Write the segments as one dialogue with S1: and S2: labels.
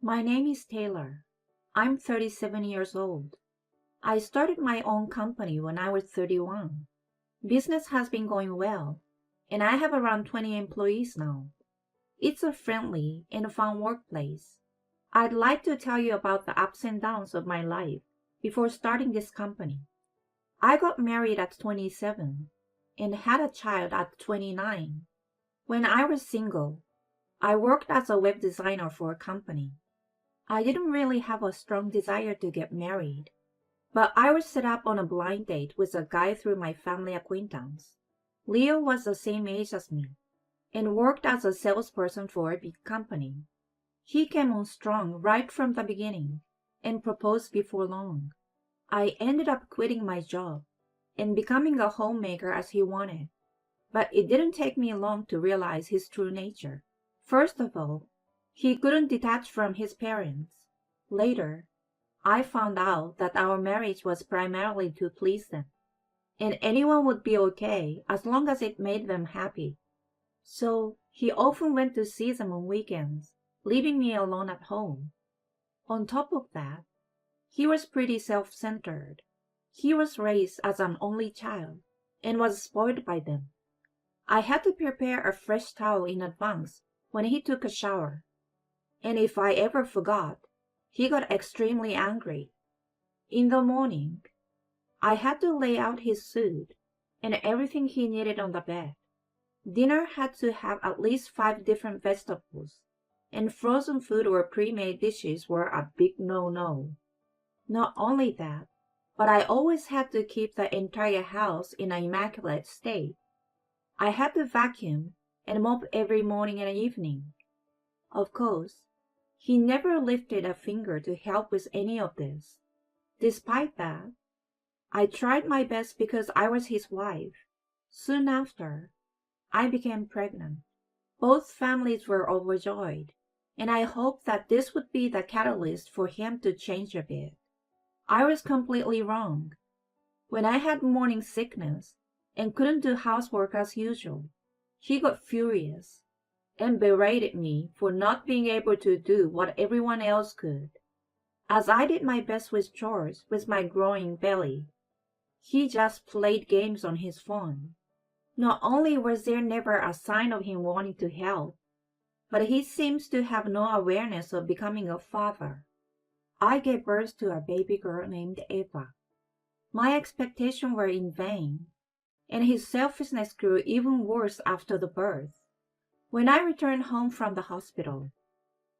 S1: My name is Taylor. I'm 37 years old. I started my own company when I was 31. Business has been going well, and I have around 20 employees now. It's a friendly and fun workplace. I'd like to tell you about the ups and downs of my life before starting this company. I got married at 27 and had a child at 29. When I was single, I worked as a web designer for a company. I didn't really have a strong desire to get married, but I was set up on a blind date with a guy through my family acquaintance. Leo was the same age as me and worked as a salesperson for a big company. He came on strong right from the beginning and proposed before long. I ended up quitting my job and becoming a homemaker as he wanted, but it didn't take me long to realize his true nature. First of all, he couldn't detach from his parents. Later, I found out that our marriage was primarily to please them, and anyone would be okay as long as it made them happy. So he often went to see them on weekends, leaving me alone at home. On top of that, he was pretty self-centered. He was raised as an only child and was spoiled by them. I had to prepare a fresh towel in advance when he took a shower, and if I ever forgot, he got extremely angry. In the morning, I had to lay out his suit and everything he needed on the bed. Dinner had to have at least 5 different vegetables, and frozen food or pre-made dishes were a big no-no. Not only that, but I always had to keep the entire house in an immaculate state. I had to vacuum and mop every morning and evening. Of course, he never lifted a finger to help with any of this. Despite that, I tried my best because I was his wife. Soon after, I became pregnant. Both families were overjoyed, and I hoped that this would be the catalyst for him to change a bit. I was completely wrong. When I had morning sickness and couldn't do housework as usual, he got furious and berated me for not being able to do what everyone else could. As I did my best with chores with my growing belly, he just played games on his phone. Not only was there never a sign of him wanting to help, but he seems to have no awareness of becoming a father. I gave birth to a baby girl named Eva. My expectations were in vain, and his selfishness grew even worse after the birth. When I returned home from the hospital,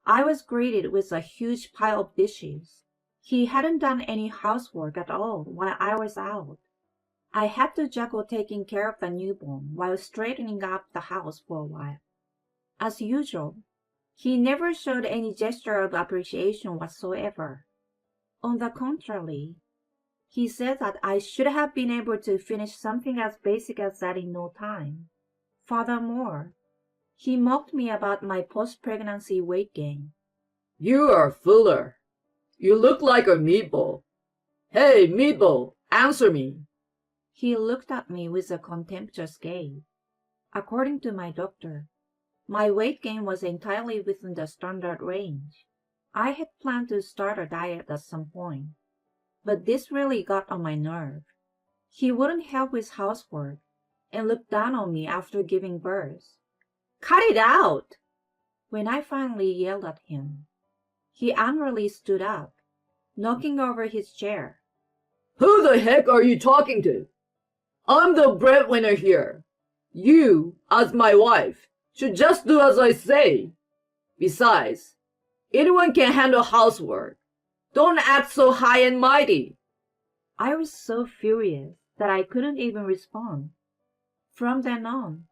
S1: I was greeted with a huge pile of dishes. He hadn't done any housework at all while I was out. I had to juggle taking care of the newborn while straightening up the house for a while. As usual, he never showed any gesture of appreciation whatsoever. On the contrary, he said that I should have been able to finish something as basic as that in no time. Furthermore, he mocked me about my post-pregnancy weight gain.
S2: You are a fooler. You look like a meatball. Hey, meatball, answer me.
S1: He looked at me with a contemptuous gaze. According to my doctor, my weight gain was entirely within the standard range. I had planned to start a diet at some point, but this really got on my nerve. He wouldn't help with housework and looked down on me after giving birth. Cut it out! When I finally yelled at him, he angrily stood up, knocking over his chair.
S2: Who the heck are you talking to? I'm the breadwinner here. You, as my wife, should just do as I say. Besides, anyone can handle housework. Don't act so high and mighty.
S1: I was so furious that I couldn't even respond. From then on,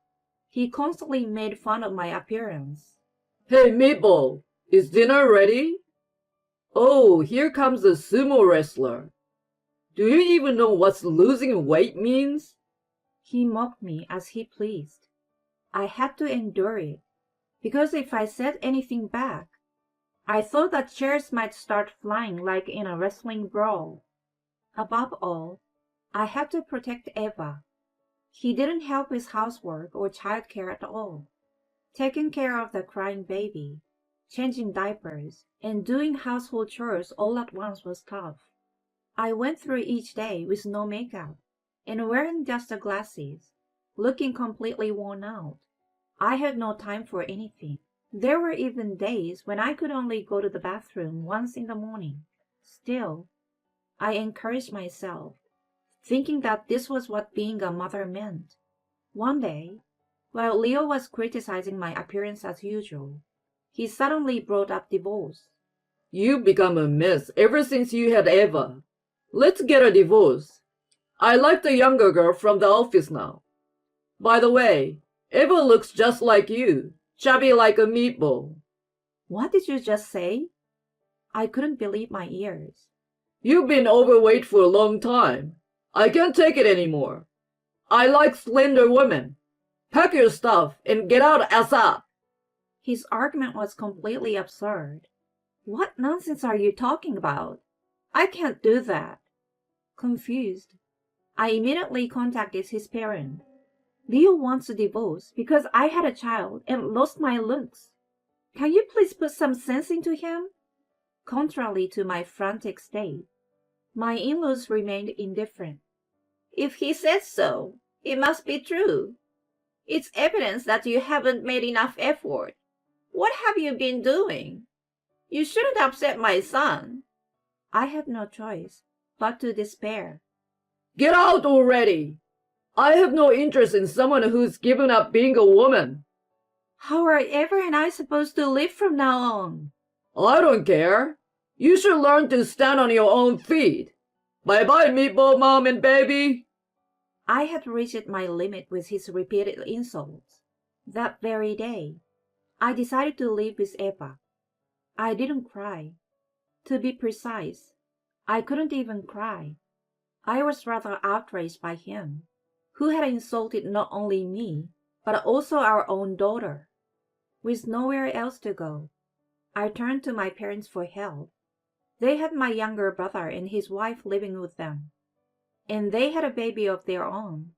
S1: he constantly made fun of my appearance.
S2: Hey, Meatball, is dinner ready? Oh, here comes the sumo wrestler. Do you even know what losing weight means?
S1: He mocked me as he pleased. I had to endure it, because if I said anything back, I thought that chairs might start flying like in a wrestling brawl. Above all, I had to protect Eva. He didn't help with housework or childcare at all. Taking care of the crying baby Changing diapers and doing household chores all at once was tough. I went through each day with no makeup and wearing just the glasses, looking completely worn out. I had no time for anything. There were even days when I could only go to the bathroom once in the morning. Still, I encouraged myself, thinking that this was what being a mother meant. One day, while Leo was criticizing my appearance as usual, he suddenly brought up divorce.
S2: You've become a mess ever since you had Eva. Let's get a divorce. I like the younger girl from the office now. By the way, Eva looks just like you, chubby like a meatball.
S1: What did you just say? I couldn't believe my ears.
S2: You've been overweight for a long time. I can't take it anymore. I like slender women. Pack your stuff and get out ASAP.
S1: His argument was completely absurd. What nonsense are you talking about? I can't do that. Confused, I immediately contacted his parent. Leo wants a divorce because I had a child and lost my looks. Can you please put some sense into him? Contrary to my frantic state, my in-laws remained indifferent. If he says so, it must be true. It's evidence that you haven't made enough effort. What have you been doing? You shouldn't upset my son. I had no choice but to despair.
S2: Get out already! I have no interest in someone who's given up being a woman.
S1: How are Eva and I supposed to live from now on?
S2: I don't care. You should learn to stand on your own feet. Bye-bye, meatball mom and baby.
S1: I had reached my limit with his repeated insults. That very day, I decided to live with Eva. I didn't cry. To be precise, I couldn't even cry. I was rather outraged by him, who had insulted not only me, but also our own daughter. With nowhere else to go, I turned to my parents for help. They had my younger brother and his wife living with them, and they had a baby of their own,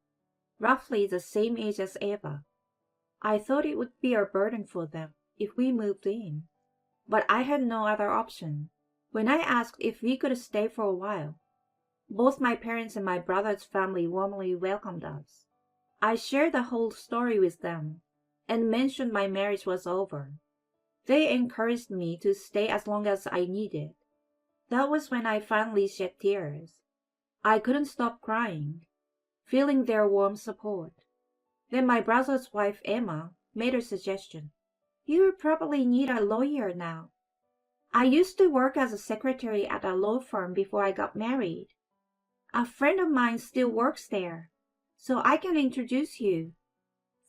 S1: roughly the same age as Eva. I thought it would be a burden for them if we moved in, but I had no other option. When I asked if we could stay for a while, both my parents and my brother's family warmly welcomed us. I shared the whole story with them and mentioned my marriage was over. They encouraged me to stay as long as I needed. That was when I finally shed tears. I couldn't stop crying, feeling their warm support. Then my brother's wife, Emma, made a suggestion. You probably need a lawyer now. I used to work as a secretary at a law firm before I got married. A friend of mine still works there, so I can introduce you.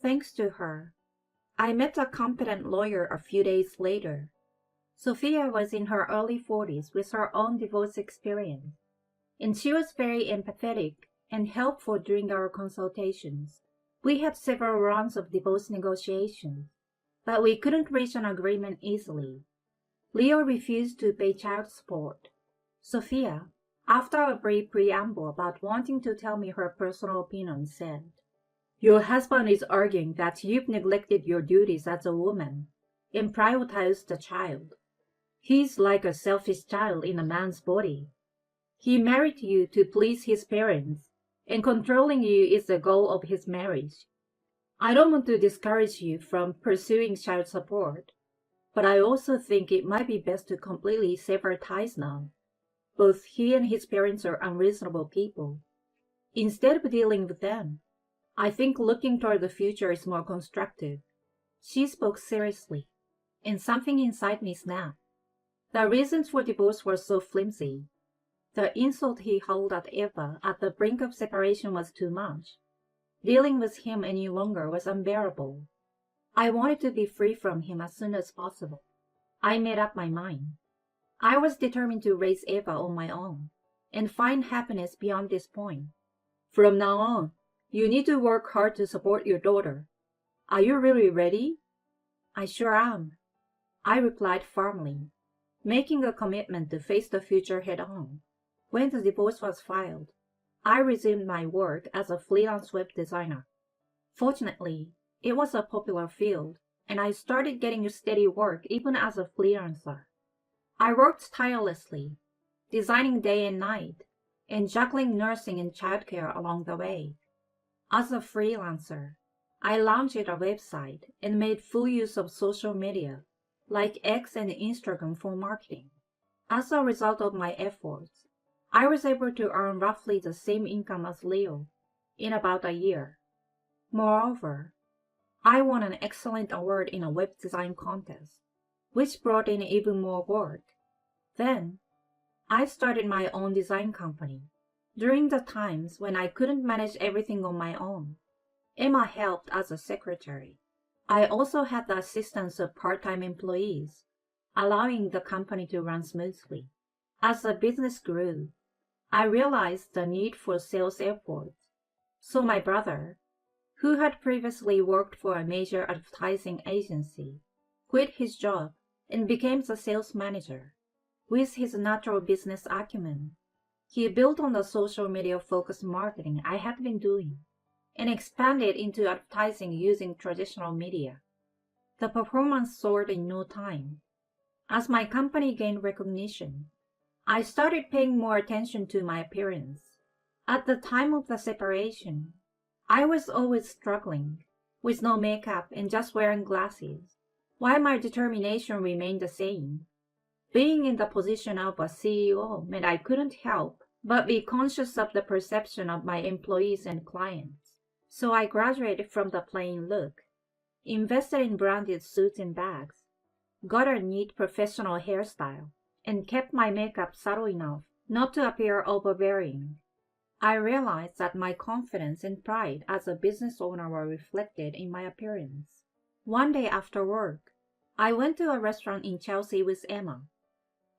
S1: Thanks to her, I met a competent lawyer a few days later. Sophia was in her early 40s with her own divorce experience, and she was very empathetic and helpful during our consultations. We had several rounds of divorce negotiations, but we couldn't reach an agreement easily. Leo refused to pay child support. Sophia, after a brief preamble about wanting to tell me her personal opinion, said, Your husband is arguing that you've neglected your duties as a woman and prioritized the child. He's like a selfish child in a man's body. He married you to please his parents, and controlling you is the goal of his marriage. I don't want to discourage you from pursuing child support, but I also think it might be best to completely sever ties now. Both he and his parents are unreasonable people. Instead of dealing with them, I think looking toward the future is more constructive. She spoke seriously, and something inside me snapped. The reasons for divorce were so flimsy. The insult he hurled at Eva at the brink of separation was too much. Dealing with him any longer was unbearable. I wanted to be free from him as soon as possible. I made up my mind. I was determined to raise Eva on my own and find happiness beyond this point. From now on, you need to work hard to support your daughter. Are you really ready? I sure am, I replied firmly, making a commitment to face the future head-on. When the divorce was filed, I resumed my work as a freelance web designer. Fortunately, it was a popular field, and I started getting steady work even as a freelancer. I worked tirelessly, designing day and night, and juggling nursing and childcare along the way. As a freelancer, I launched a website and made full use of social media, like X and Instagram for marketing. As a result of my efforts, I was able to earn roughly the same income as Leo in about a year. Moreover, I won an excellent award in a web design contest, which brought in even more work. Then, I started my own design company. During the times when I couldn't manage everything on my own, Emma helped as a secretary. I also had the assistance of part-time employees, allowing the company to run smoothly. As the business grew, I realized the need for sales efforts. So my brother, who had previously worked for a major advertising agency, quit his job and became the sales manager. With his natural business acumen, he built on the social media-focused marketing I had been doing and expanded into advertising using traditional media. The performance soared in no time. As my company gained recognition, I started paying more attention to my appearance. At the time of the separation, I was always struggling, with no makeup and just wearing glasses, while my determination remained the same. Being in the position of a CEO meant I couldn't help but be conscious of the perception of my employees and clients. So I graduated from the plain look, invested in branded suits and bags, got a neat professional hairstyle, and kept my makeup subtle enough not to appear overbearing. I realized that my confidence and pride as a business owner were reflected in my appearance. One day after work, I went to a restaurant in Chelsea with Emma.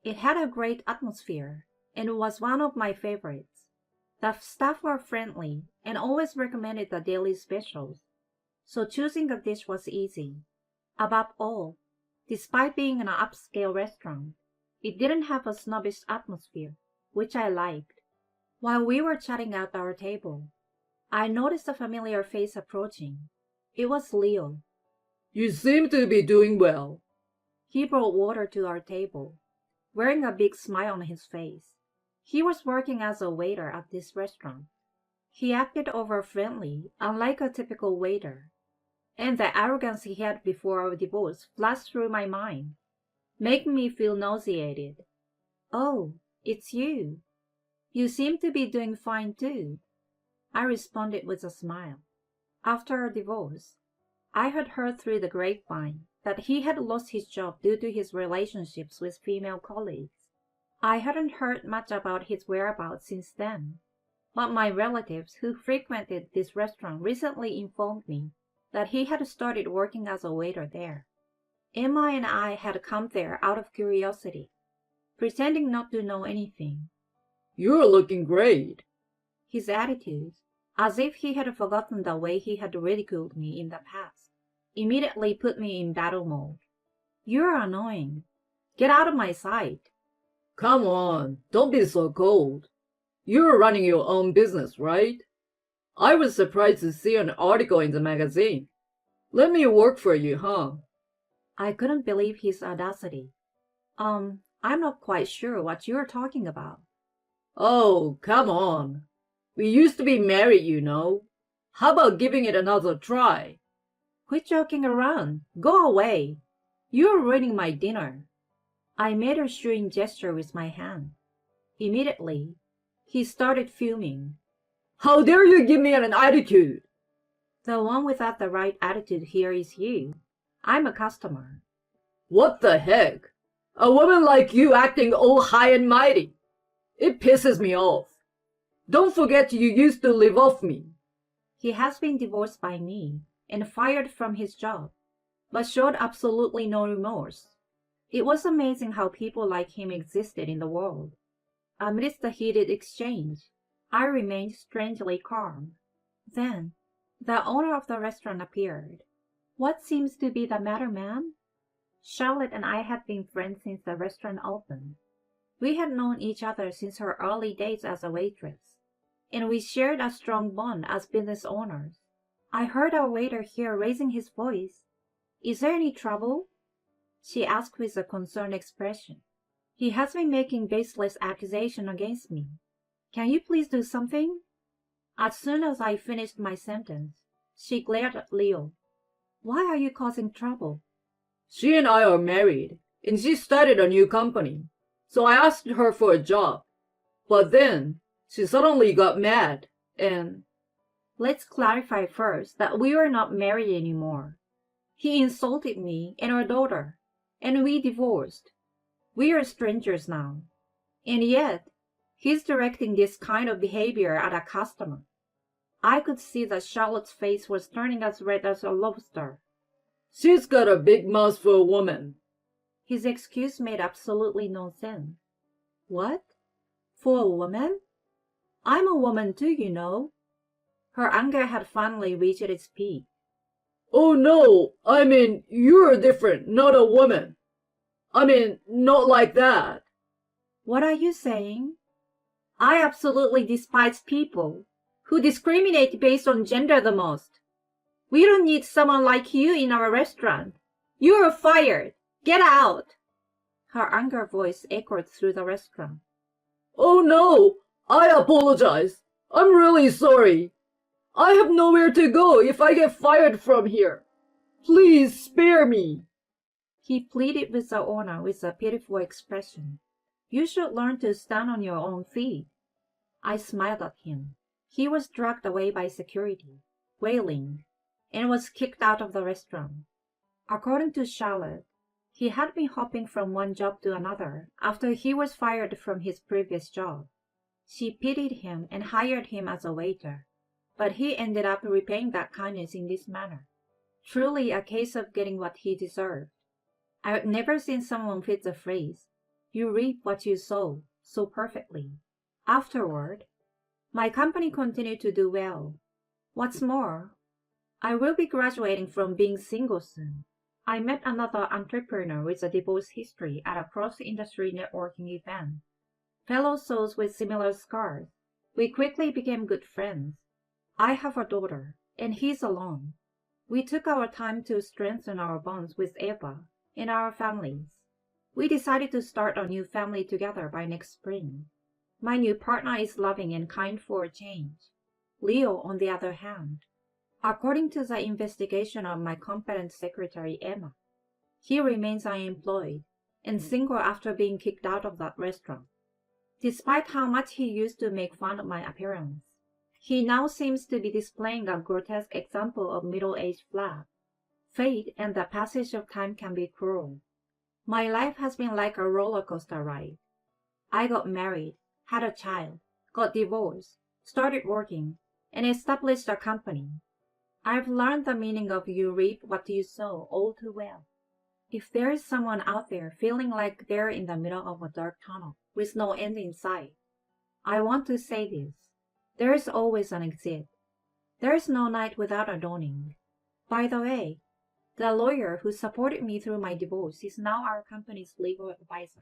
S1: It had a great atmosphere and was one of my favorites. The staff were friendly and always recommended the daily specials, so choosing a dish was easy. Above all, despite being an upscale restaurant, it didn't have a snobbish atmosphere, which I liked. While we were chatting at our table, I noticed a familiar face approaching. It was Leo.
S2: You seem to be doing well.
S1: He brought water to our table, wearing a big smile on his face. He was working as a waiter at this restaurant. He acted over-friendly, unlike a typical waiter, and the arrogance he had before our divorce flashed through my mind, making me feel nauseated. "Oh, it's you. You seem to be doing fine too," I responded with a smile. After our divorce, I had heard through the grapevine that he had lost his job due to his relationships with female colleagues. I hadn't heard much about his whereabouts since then, but my relatives who frequented this restaurant recently informed me that he had started working as a waiter there. Emma and I had come there out of curiosity, pretending not to know anything.
S2: You're looking great.
S1: His attitude, as if he had forgotten the way he had ridiculed me in the past, immediately put me in battle mode. "You're annoying. Get out of my sight."
S2: Come on, don't be so cold. You're running your own business, right? I was surprised to see an article in the magazine. Let me work for you, huh?
S1: I couldn't believe his audacity. I'm not quite sure what you're talking about."
S2: Oh, come on. We used to be married, you know. How about giving it another try?
S1: "Quit joking around. Go away. You're ruining my dinner." I made a shooing gesture with my hand. Immediately, he started fuming.
S2: How dare you give me an attitude?
S1: "The one without the right attitude here is you. I'm a customer."
S2: What the heck? A woman like you acting all high and mighty. It pisses me off. Don't forget you used to live off me.
S1: He has been divorced by me and fired from his job, but showed absolutely no remorse. It was amazing how people like him existed in the world. Amidst the heated exchange, I remained strangely calm. Then, the owner of the restaurant appeared. "What seems to be the matter, ma'am?" Charlotte and I had been friends since the restaurant opened. We had known each other since her early days as a waitress, and we shared a strong bond as business owners. "I heard our waiter here raising his voice. Is there any trouble? She asked with a concerned expression. He has been making baseless accusations against me. Can you please do something? As soon as I finished my sentence, she glared at Leo. Why are you causing trouble?
S2: She and I are married, and she started a new company, so I asked her for a job. But then, she suddenly got mad, and...
S1: Let's clarify first that we are not married anymore. He insulted me and our daughter, and we divorced. We are strangers now. And yet, he's directing this kind of behavior at a customer. I could see that Charlotte's face was turning as red as a lobster.
S2: She's got a big mouth for a woman.
S1: His excuse made absolutely no sense. What? For a woman? I'm a woman too, you know. Her anger had finally reached its peak.
S2: Oh no, I mean, you're different, not a woman. I mean, not like that.
S1: What are you saying? I absolutely despise people who discriminate based on gender the most. We don't need someone like you in our restaurant. You are fired. Get out. Her anger voice echoed through the restaurant.
S2: Oh no, I apologize. I'm really sorry. I have nowhere to go if I get fired from here. Please spare me.
S1: He pleaded with the owner with a pitiful expression. You should learn to stand on your own feet. I smiled at him. He was dragged away by security, wailing, and was kicked out of the restaurant. According to Charlotte, he had been hopping from one job to another after he was fired from his previous job. She pitied him and hired him as a waiter, but he ended up repaying that kindness in this manner. Truly a case of getting what he deserved. I had never seen someone fit the phrase, "You reap what you sow," so perfectly. Afterward, my company continued to do well. What's more, I will be graduating from being single soon. I met another entrepreneur with a divorce history at a cross-industry networking event. Fellow souls with similar scars. We quickly became good friends. I have a daughter, and he's alone. We took our time to strengthen our bonds with Eva and our families. We decided to start a new family together by next spring. My new partner is loving and kind for a change. Leo, on the other hand, according to the investigation of my competent secretary Emma, he remains unemployed and single after being kicked out of that restaurant. Despite how much he used to make fun of my appearance, he now seems to be displaying a grotesque example of middle-aged flag. Fate and the passage of time can be cruel. My life has been like a roller coaster ride. I got married, had a child, got divorced, started working, and established a company. I've learned the meaning of you reap what you sow all too well. If there is someone out there feeling like they're in the middle of a dark tunnel with no end in sight, I want to say this. There is always an exit. There is no night without a dawning. By the way, the lawyer who supported me through my divorce is now our company's legal advisor.